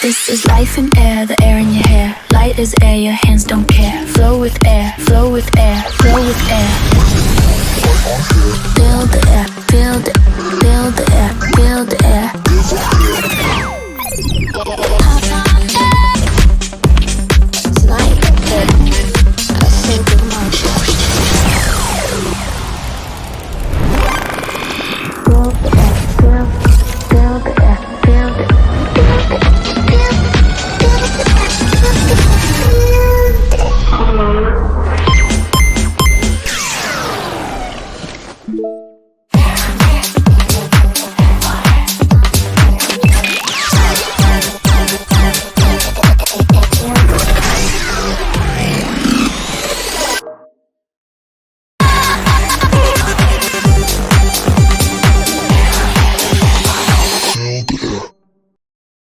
This is life in air, the air in your hair. Light as air, your hands don't care. Flow with air, flow with air, flow with air. Feel the air, feel the, feel the air, feel the air. It's like a single motion. Feel the